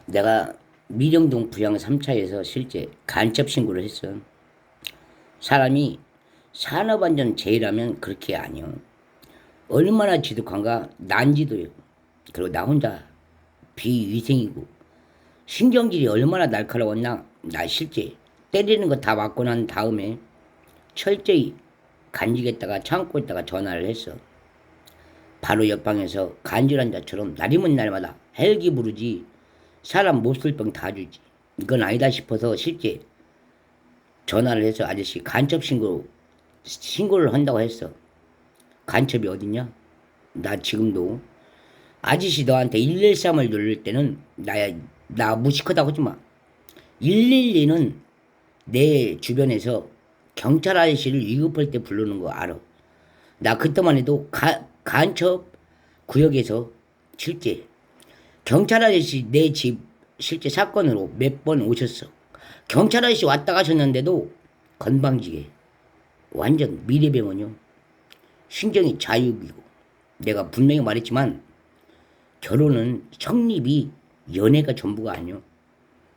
내가 미령동 부양 3차에서 실제 간첩 신고를 했어. 사람이 산업안전 제의라면 그렇게 아니요. 얼마나 지독한가 난지도요. 그리고 나 혼자 비위생이고 신경질이 얼마나 날카로웠나. 나 실제 때리는 거 다 맞고 난 다음에 철저히 간직했다가 참고 있다가 전화를 했어. 바로 옆방에서 간질한 자처럼 날이면 날마다 헬기 부르지 사람 못 쓸 병 다 주지. 이건 아니다 싶어서 실제 전화를 해서 아저씨 간첩 신고를 한다고 했어. 간첩이 어딨냐? 나 지금도 아저씨 너한테 113을 누를 때는 나 무식하다고 하지 마. 112는 내 주변에서 경찰 아저씨를 위급할 때 부르는 거 알아. 나 그때만 해도 간첩 구역에서 실제 경찰 아저씨 내 집 실제 사건으로 몇 번 오셨어. 경찰 아저씨 왔다 가셨는데도 건방지게 완전 미래병원이요. 신경이 자유이고 내가 분명히 말했지만 결혼은 성립이 연애가 전부가 아니요.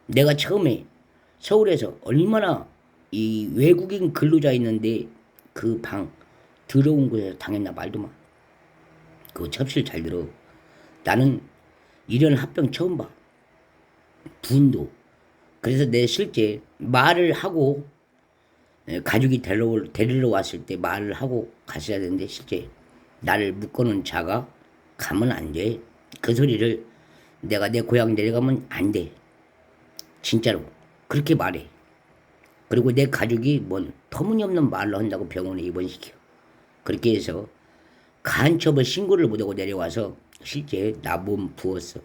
내가 처음에 서울에서 얼마나 이 외국인 근로자 있는데 그 방 들어온 곳에서 당했나 말도 마. 그거 접시를 잘 들어. 나는 이런 합병 처음 봐. 분도. 그래서 내 실제 말을 하고 가족이 데리러 왔을 때 말을 하고 갔어야 되는데 실제 나를 묶어놓은 자가 가면 안 돼. 그 소리를 내가 내 고향 내려가면 안 돼. 진짜로 그렇게 말해. 그리고 내 가족이 뭔 터무니없는 말로 한다고 병원에 입원시켜. 그렇게 해서 간첩을 신고를 못하고 내려와서 실제 나 몸 부었어.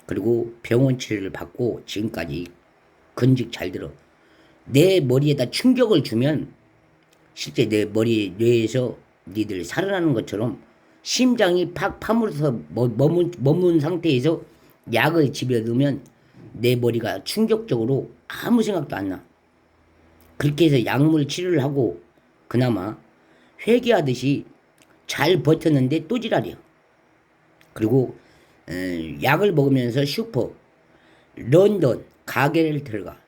그리고 병원 치료를 받고 지금까지 근직 잘 들어. 내 머리에다 충격을 주면 실제 내 머리 뇌에서 니들 살아나는 것처럼 심장이 팍 파물어서 머문 상태에서 약을 집에 넣으면 내 머리가 충격적으로 아무 생각도 안 나. 그렇게 해서 약물 치료를 하고 그나마 회개하듯이 잘 버텼는데 또 지랄이야. 그리고 약을 먹으면서 슈퍼 런던 가게를 들어가.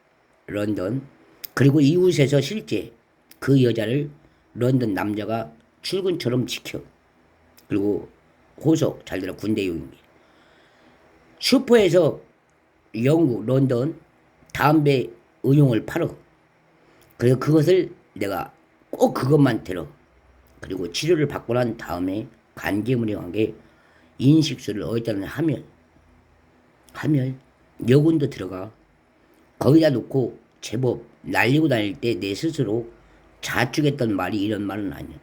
런던. 그리고 이웃에서 실제 그 여자를 런던 남자가 출근처럼 지켜. 그리고 호속 잘 들어. 군대용인 게. 슈퍼에서 영국 런던 담배 의용을 팔어. 그래서 그것을 내가 꼭 그것만 들어. 그리고 치료를 받고 난 다음에 간계무령한 게 인식술을 어디다 하면 여군도 들어가. 거기다 놓고 제법 날리고 다닐 때 내 스스로 자축했던 말이 이런 말은 아니야.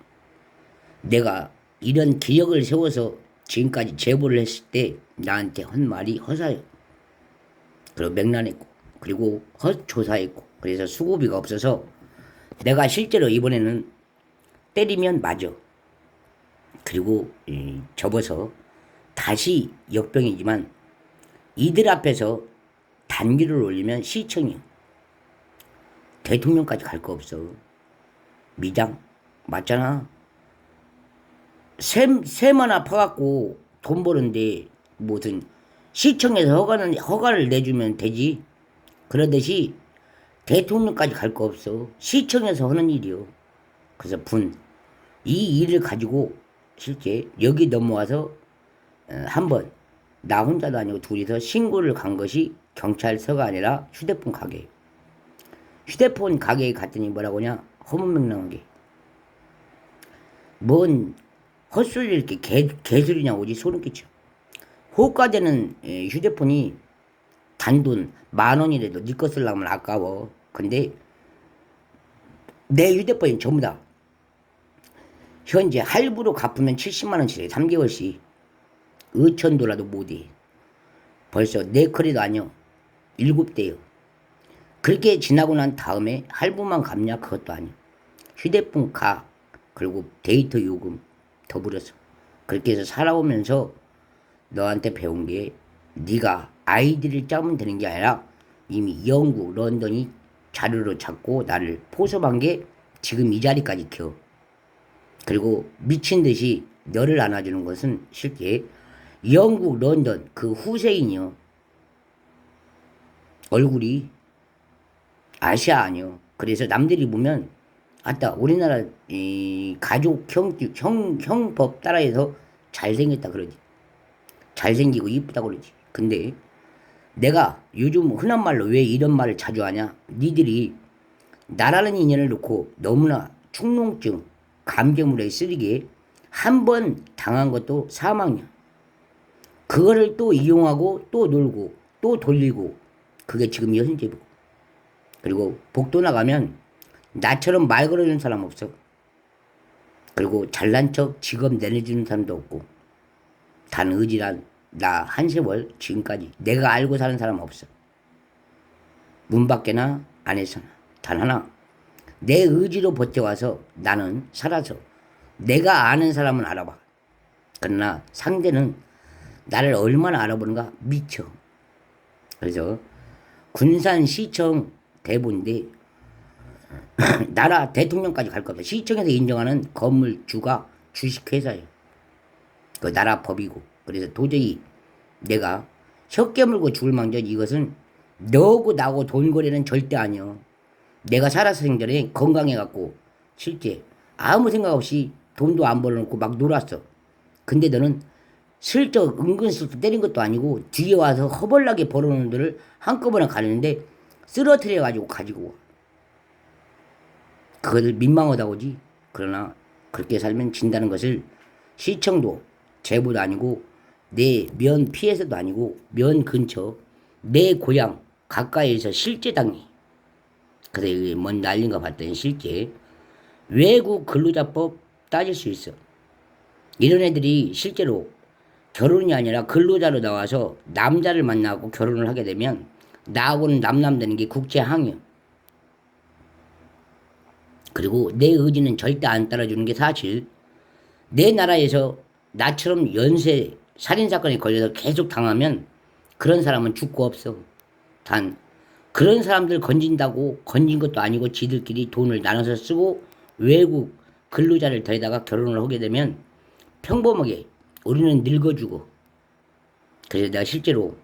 내가 이런 기억을 세워서 지금까지 제보를 했을 때 나한테 한 말이 허사요. 그리고 맹란했고 그리고 헛조사했고 그래서 수고비가 없어서 내가 실제로 이번에는 때리면 맞아. 그리고 접어서 다시 역병이지만 이들 앞에서 단기를 올리면 시청이요. 대통령까지 갈 거 없어. 미장 맞잖아. 셈 하나 파갖고 돈 버는데 무슨 시청에서 허가를 내주면 되지. 그러듯이 대통령까지 갈 거 없어. 시청에서 하는 일이요. 그래서 이 일을 가지고 실제 여기 넘어와서 한번 나 혼자도 아니고 둘이서 신고를 간 것이 경찰서가 아니라 휴대폰 가게. 휴대폰 가게에 갔더니 뭐라고 하냐. 허문맹랑하게 뭔 헛소리를 이렇게 개소리냐 오지. 소름 끼쳐. 호가되는 휴대폰이 단돈 10,000원이라도 네 거 쓰려면 아까워. 근데 내 휴대폰이 전부 다 현재 할부로 갚으면 70만원치래. 3개월씩 5,000도라도 못해. 벌써 4컬이도 아니요. 7대요. 그렇게 지나고 난 다음에 할부만 갚냐. 그것도 아니요. 휴대폰 가 그리고 데이터 요금 더불어서 그렇게 해서 살아오면서 너한테 배운 게 네가 아이디를 짜면 되는 게 아니라 이미 영국 런던이 자료로 찾고 나를 포섭한 게 지금 이 자리까지 켜. 그리고 미친 듯이 너를 안아주는 것은 실제 영국 런던 그 후세인이요. 얼굴이 아시아 아니요. 그래서 남들이 보면 아따 우리나라 이 가족 형법 따라해서 잘생겼다 그러지. 잘생기고 이쁘다고 그러지. 근데 내가 요즘 흔한 말로 왜 이런 말을 자주 하냐? 니들이 나라는 인연을 놓고 너무나 충농증, 감정물에 쓰리게 한 번 당한 것도 사망이야. 그거를 또 이용하고 또 놀고 또 돌리고 그게 지금 현재고. 그리고 복도 나가면 나처럼 말 걸어주는 사람 없어. 그리고 잘난 척 직업 내내주는 사람도 없고. 단 의지란 나 한 세월 지금까지 내가 알고 사는 사람 없어. 문 밖에나 안에서나 단 하나 내 의지로 버텨와서 나는 살아서 내가 아는 사람은 알아봐. 그러나 상대는 나를 얼마나 알아보는가 미쳐. 그래서 군산시청 대본인데 나라 대통령까지 갈 겁니다. 시청에서 인정하는 건물주가 주식회사예요. 그 나라 법이고. 그래서 도저히 내가 혀 깨물고 죽을 망정 이것은 너고 나고 돈거래는 절대 아니여. 내가 살아서 생전에 건강해갖고 실제 아무 생각 없이 돈도 안 벌어놓고 막 놀았어. 근데 너는 슬쩍 은근슬쩍 때린 것도 아니고 뒤에 와서 허벌나게 벌어놓은 돈을 한꺼번에 가려는데 쓰러뜨려가지고 가지고 와. 그것을 민망하다고지. 그러나 그렇게 살면 진다는 것을 시청도 제보도 아니고 내 면 피해서도 아니고 면 근처 내 고향 가까이에서 실제 당해. 그래서 이게 뭔 난린가 봤더니 실제 외국 근로자법 따질 수 있어. 이런 애들이 실제로 결혼이 아니라 근로자로 나와서 남자를 만나고 결혼을 하게 되면 나하고는 남남되는 게 국제항이요. 그리고 내 의지는 절대 안 따라주는 게 사실. 내 나라에서 나처럼 연쇄 살인사건에 걸려서 계속 당하면 그런 사람은 죽고 없어. 단 그런 사람들 건진다고 건진 것도 아니고 지들끼리 돈을 나눠서 쓰고 외국 근로자를 데려다가 결혼을 하게 되면 평범하게 우리는 늙어주고. 그래서 내가 실제로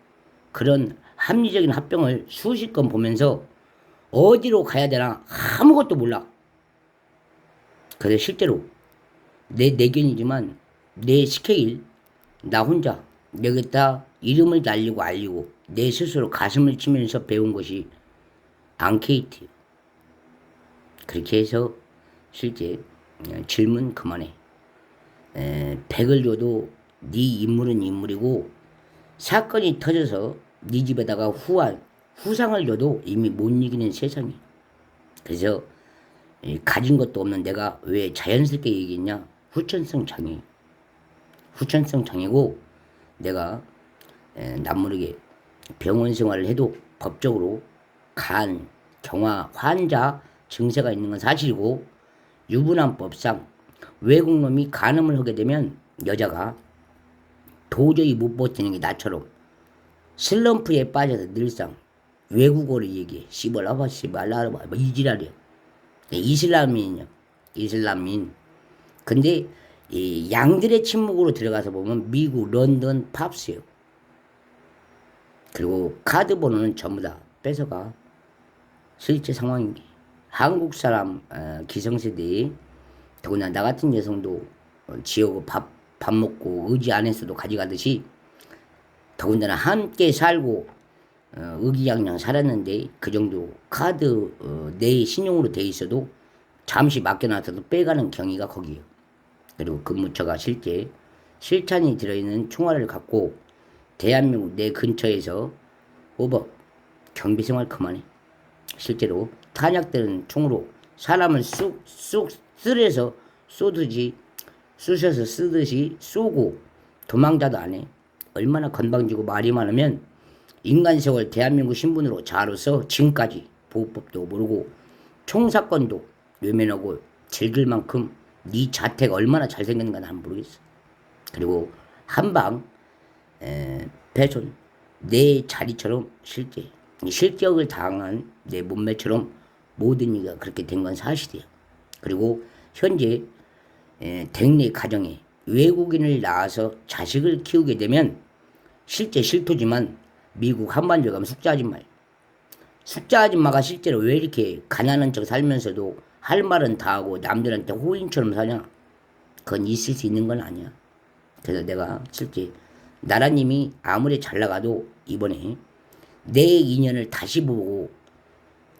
그런 합리적인 합병을 수십 건 보면서 어디로 가야 되나 아무것도 몰라. 그래서 실제로 내 내견이지만 내 스케일 나 혼자 여기다 이름을 날리고 알리고 내 스스로 가슴을 치면서 배운 것이 앙케이트. 그렇게 해서 실제 질문 그만해. 100을 줘도 네 인물은 인물이고 사건이 터져서 네 집에다가 후상을 줘도 이미 못 이기는 세상이. 그래서 가진 것도 없는 내가 왜 자연스럽게 얘기했냐. 후천성 장애. 후천성 장애고 내가 남모르게 병원 생활을 해도 법적으로 간, 경화, 환자 증세가 있는 건 사실이고 유부남법상 외국놈이 간음을 하게 되면 여자가 도저히 못 버티는 게 나처럼 슬럼프에 빠져서 늘상 외국어를 얘기해. 씨발라봐 씨발라봐 뭐 이 지랄이야. 이슬람인이요. 이슬람인. 근데 이 양들의 침묵으로 들어가서 보면 미국 런던 팝스요. 그리고 카드 번호는 전부 다 뺏어가. 실제 상황인 게 한국 사람 기성세대 더구나 나 같은 여성도 지어고 밥 먹고 의지 안에서도 가져가듯이 더군다나 함께 살고 의기양양 살았는데 그 정도 카드 내 신용으로 돼 있어도 잠시 맡겨놔서도 빼가는 경위가 거기에요. 그리고 근무처가 실제 실탄이 들어있는 총알을 갖고 대한민국 내 근처에서 오버 경비생활 그만해. 실제로 탄약되는 총으로 사람을 쑥 쓸어서 쑤셔서 쓰듯이 쏘고 도망자도 안 해. 얼마나 건방지고 말이 많으면 인간세월 대한민국 신분으로 자로서 지금까지 보호법도 모르고 총사건도 외면하고 즐길 만큼 네 자태가 얼마나 잘생겼는가 난 모르겠어. 그리고 한방 배손 내 자리처럼 실제 실격을 당한 내 몸매처럼 모든 이가 그렇게 된 건 사실이야. 그리고 현재 댁내 가정에 외국인을 낳아서 자식을 키우게 되면 실제 실토지만 미국 한반도 가면 숙제하지 말. 숫자 아줌마가 실제로 왜 이렇게 가난한 척 살면서도 할 말은 다 하고 남들한테 호인처럼 사냐? 그건 있을 수 있는 건 아니야. 그래서 내가 실제 나라님이 아무리 잘 나가도 이번에 내 인연을 다시 보고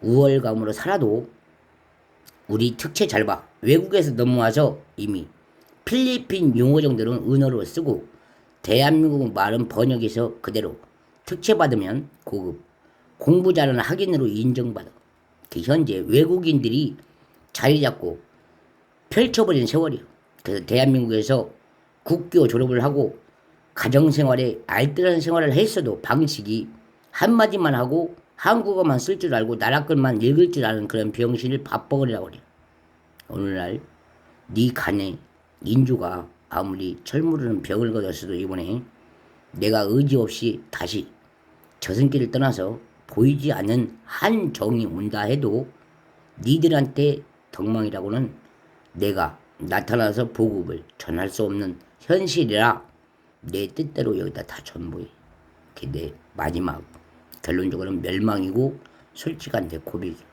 우월감으로 살아도 우리 특채 잘 봐. 외국에서 넘어와서 이미 필리핀 용어 정도는 은어로 쓰고 대한민국 말은 번역해서 그대로 특채 받으면 고급 공부 잘하는 학인으로 인정받아. 현재 외국인들이 자리 잡고 펼쳐버린 세월이요. 그래서 대한민국에서 국교 졸업을 하고 가정생활에 알뜰한 생활을 했어도 방식이 한마디만 하고 한국어만 쓸 줄 알고 나라 글만 읽을 줄 아는 그런 병신을 밥버거리라고 그래. 오늘날 네 간에 인주가 아무리 철무르는 벽을 걷었어도 이번에 내가 의지 없이 다시 저승길을 떠나서 보이지 않는 한 정이 온다 해도 니들한테 덕망이라고는 내가 나타나서 보급을 전할 수 없는 현실이라 내 뜻대로 여기다 다 전부해. 그게 내 마지막 결론적으로는 멸망이고 솔직한 내 고백이야.